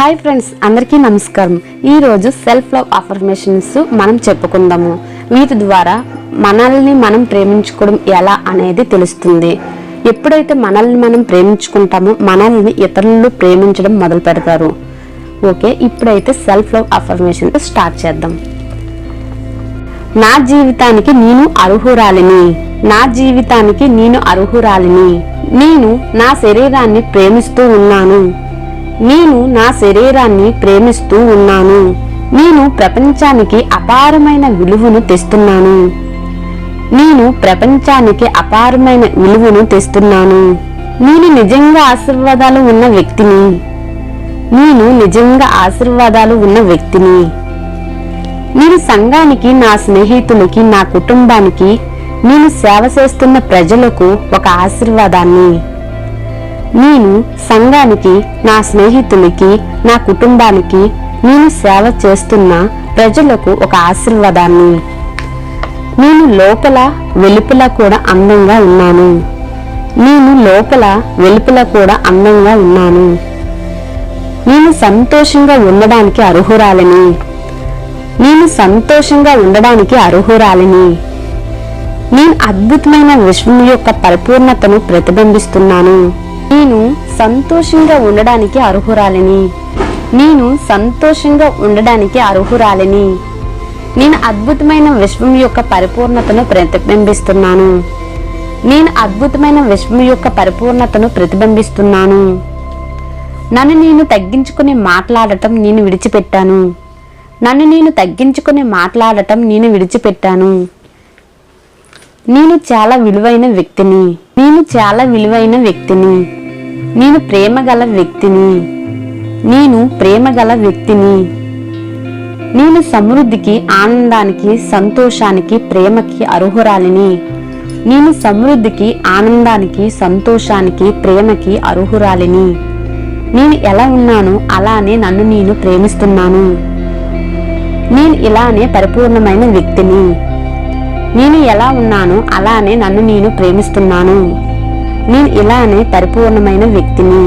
Hi friends, అందరికీ నమస్కారం. ఈరోజు సెల్ఫ్ లవ్ అఫర్మేషన్స్ మనం చెప్పుకుందాము. వీటి ద్వారా మనల్ని మనం ప్రేమించుకోవడం ఎలా అనేది తెలుస్తుంది. ఎప్పుడైతే మనల్ని మనం ప్రేమించుకుంటామో మనల్ని ఇతరులు ప్రేమించడం మొదలు పెడతారు. ఓకే, ఇప్పుడైతే సెల్ఫ్ లవ్ అఫర్మేషన్ స్టార్ట్ చేద్దాం. నా జీవితానికి నేను అర్హురాలిని. నా జీవితానికి నేను అర్హురాలిని. నేను నా శరీరాన్ని ప్రేమిస్తూ ఉన్నాను. నేను నా శరీరాన్ని ప్రేమిస్తూ ఉన్నాను. నేను ప్రపంచానికి అపారమైన విలువను తెస్తున్నాను. నేను ప్రపంచానికి అపారమైన విలువను తెస్తున్నాను. నేను నిజంగా ఆశీర్వాదాలు ఉన్న వ్యక్తిని. నేను నిజంగా ఆశీర్వాదాలు ఉన్న వ్యక్తిని. నేను సంఘానికి, నా స్నేహితులకి, నా కుటుంబానికి, నేను సేవ చేస్తున్న ప్రజలకు ఒక ఆశీర్వాదాన్ని. నేను సంఘానికి, నా స్నేహితులకి, నా కుటుంబానికి, నేను సేవ చేస్తున్న ప్రజలకు ఒక ఆశీర్వాదాన్ని. నేను లోపల వెలుపల కూడా అందంగా ఉన్నాను. నేను లోపల వెలుపల కూడా అందంగా ఉన్నాను. నేను సంతోషంగా ఉండడానికి అర్హురాలిని. నేను సంతోషంగా ఉండడానికి అర్హురాలిని. నేను అద్భుతమైన విశ్వం యొక్క పరిపూర్ణతను ప్రతిబింబిస్తున్నాను. నేను సంతోషంగా ఉండడానికి అర్హురాలిని. నేను సంతోషంగా ఉండడానికి అర్హురాలిని. నేను అద్భుతమైన విశ్వం యొక్క పరిపూర్ణతను ప్రతిబింబిస్తున్నాను. నేను అద్భుతమైన విశ్వం యొక్క పరిపూర్ణతను ప్రతిబింబిస్తున్నాను. నన్ను నేను తగ్గించుకుని మాట్లాడటం నేను విడిచిపెట్టాను. నన్ను నేను తగ్గించుకుని మాట్లాడటం నేను విడిచిపెట్టాను. నేను చాలా విలువైన వ్యక్తిని. నేను చాలా విలువైన వ్యక్తిని. నేను ప్రేమగల వ్యక్తిని. నేను ప్రేమగల వ్యక్తిని. నేను సమృద్ధికి, ఆనందానికి, సంతోషానికి, ప్రేమకి అర్హురాలిని. నేను సమృద్ధికి, ఆనందానికి, సంతోషానికి, ప్రేమకి అర్హురాలిని. నేను ఎలా ఉన్నానో అలానే నన్ను నేను ప్రేమిస్తున్నాను. నేను ఇలానే పరిపూర్ణమైన వ్యక్తిని. నేను ఎలా ఉన్నానో అలానే నన్ను నేను ప్రేమిస్తున్నాను. నేను ఇలానే పరిపూర్ణమైన వ్యక్తిని.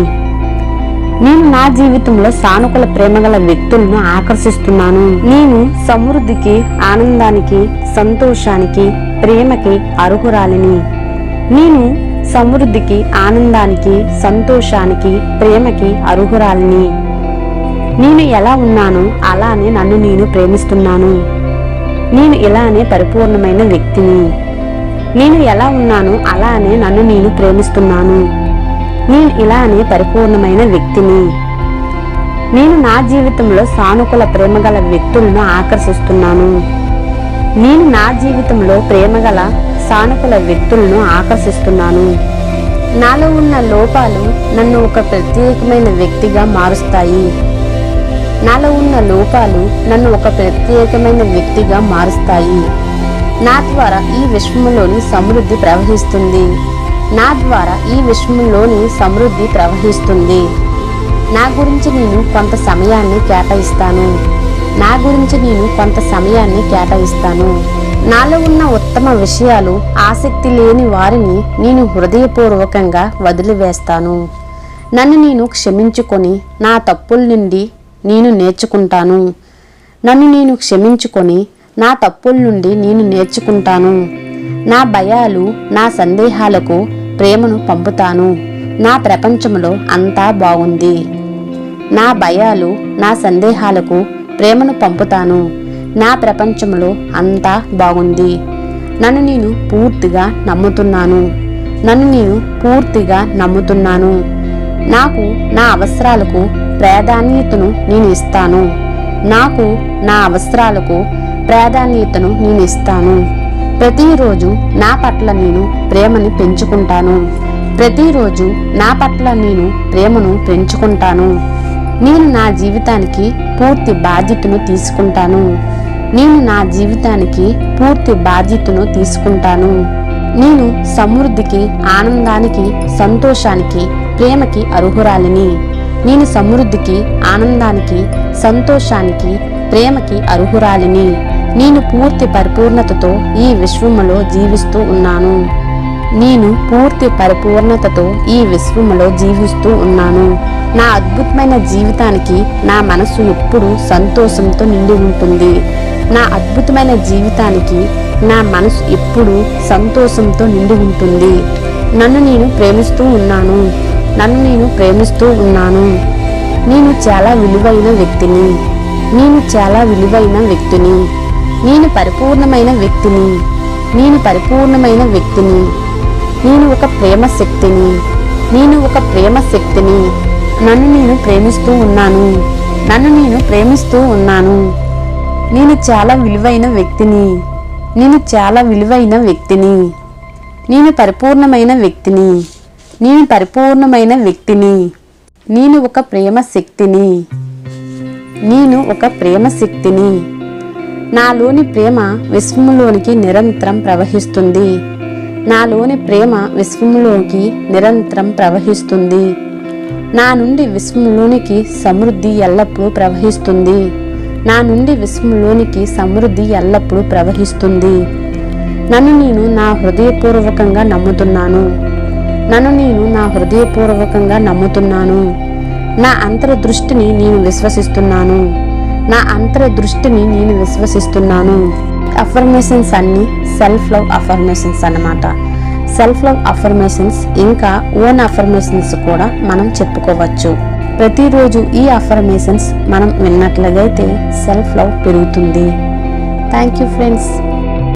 నేను నా జీవితంలో సానుకూల ప్రేమగల వ్యక్తులను ఆకర్షిస్తున్నాను. నేను సమృద్ధికి, ఆనందానికి, సంతోషానికి, ప్రేమకి అర్హురాలిని. నేను సమృద్ధికి, ఆనందానికి, సంతోషానికి, ప్రేమకి అర్హురాలిని. నేను ఎలా ఉన్నానో అలానే నన్ను నేను ప్రేమిస్తున్నాను. నేను ఇలానే పరిపూర్ణమైన వ్యక్తిని. నేను ఎలా ఉన్నానో అలానే నన్ను నేను ప్రేమిస్తున్నాను. నేను ఇలానే పరిపూర్ణమైన వ్యక్తిని. నేను నా జీవితంలో సానుకూల ప్రేమగల వ్యక్తులను ఆకర్షిస్తున్నాను. నేను నా జీవితంలో ప్రేమగల సానుకూల వ్యక్తులను ఆకర్షిస్తున్నాను. నాలో ఉన్న లోపాలు నన్ను ఒక ప్రత్యేకమైన వ్యక్తిగా మారుస్తాయి. నాలో ఉన్న లోపాలు నన్ను ఒక ప్రత్యేకమైన వ్యక్తిగా మారుస్తాయి. నా ద్వారా ఈ విశ్వంలోని సమృద్ధి ప్రవహిస్తుంది. నా ద్వారా ఈ విశ్వంలోని సమృద్ధి ప్రవహిస్తుంది. నా గురించి నేను కొంత సమయాన్ని కేటాయిస్తాను. నా గురించి నేను కొంత సమయాన్ని కేటాయిస్తాను. నాలో ఉన్న ఉత్తమ విషయాలు, ఆసక్తి లేని వారిని నేను హృదయపూర్వకంగా వదిలివేస్తాను. నన్ను నేను క్షమించుకొని నా తప్పుల నుండి నేను నేర్చుకుంటాను. నన్ను నేను క్షమించుకొని నా తప్పుల నుండి నేను నేర్చుకుంటాను. నా భయాలు, నా సందేహాలకు ప్రేమను పంపుతాను. నా ప్రపంచంలో అంతా బాగుంది. నా భయాలు, నా సందేహాలకు ప్రేమను పంపుతాను. నా ప్రపంచంలో అంతా బాగుంది. నన్ను నేను పూర్తిగా నమ్ముతున్నాను. నన్ను నేను పూర్తిగా నమ్ముతున్నాను. నాకు నా అవసరాలకు ప్రాధాన్యతను నేను ఇస్తాను. నాకు నా అవసరాలకు ప్రాధాన్యతను నేను ఇస్తాను. ప్రతిరోజు నా పట్ల నేను ప్రేమని పెంచుకుంటాను. ప్రతిరోజు నా పట్ల నేను ప్రేమను పెంచుకుంటాను. నేను నా జీవితానికి పూర్తి బాధ్యతను తీసుకుంటాను. నేను నా జీవితానికి పూర్తి బాధ్యతను తీసుకుంటాను. నేను సమృద్ధికి, ఆనందానికి, సంతోషానికి, ప్రేమకి అర్హురాలిని. నేను సమృద్ధికి, ఆనందానికి, సంతోషానికి, ప్రేమకి అర్హురాలిని. నేను పూర్తి పరిపూర్ణతతో ఈ విశ్వములో జీవిస్తూ ఉన్నాను. నేను పూర్తి పరిపూర్ణతతో ఈ విశ్వములో జీవిస్తూ ఉన్నాను. నా అద్భుతమైన జీవితానికి నా మనసు ఎప్పుడూ సంతోషంతో నిండి ఉంటుంది. నా అద్భుతమైన జీవితానికి నా మనసు ఎప్పుడూ సంతోషంతో నిండి ఉంటుంది. నన్ను నేను ప్రేమిస్తూ ఉన్నాను. నన్ను నేను ప్రేమిస్తూ ఉన్నాను. నేను చాలా విలువైన వ్యక్తిని. నేను చాలా విలువైన వ్యక్తిని. నేను పరిపూర్ణమైన వ్యక్తిని. నేను పరిపూర్ణమైన వ్యక్తిని. నేను ఒక ప్రేమ శక్తిని. నేను ఒక ప్రేమ శక్తిని. నన్ను నేను ప్రేమిస్తూ ఉన్నాను. నన్ను నేను ప్రేమిస్తూ ఉన్నాను. నేను చాలా విలువైన వ్యక్తిని. నేను చాలా విలువైన వ్యక్తిని. నేను పరిపూర్ణమైన వ్యక్తిని. నేను పరిపూర్ణమైన వ్యక్తిని. నేను ఒక ప్రేమ శక్తిని. నేను ఒక ప్రేమ శక్తిని. నాలోని ప్రేమ విశ్వంలోనికి నిరంతరం ప్రవహిస్తుంది. నాలోని ప్రేమ విశ్వంలోకి నిరంతరం ప్రవహిస్తుంది. నా నుండి విశ్వంలోనికి సమృద్ధి ఎల్లప్పుడూ ప్రవహిస్తుంది. నా నుండి విశ్వంలోనికి సమృద్ధి ఎల్లప్పుడూ ప్రవహిస్తుంది. నన్ను నేను నా హృదయపూర్వకంగా నమ్ముతున్నాను. నన్ను నేను నా హృదయపూర్వకంగా నమ్ముతున్నాను. నా అంతర్దృష్టిని నేను విశ్వసిస్తున్నాను. నా అంతర్దృష్టిని నేను విశ్వసిస్తున్నాను. అఫర్మేషన్స్ అన్ని సెల్ఫ్ లవ్ అఫర్మేషన్స్ అన్నమాట. సెల్ఫ్ లవ్ అఫర్మేషన్స్ ఇంకా ఓన్ అఫర్మేషన్స్ కూడా మనం చెప్పుకోవచ్చు. ప్రతిరోజు ఈ అఫర్మేషన్స్ మనం విన్నట్లయితే సెల్ఫ్ లవ్ పెరుగుతుంది. Thank you friends.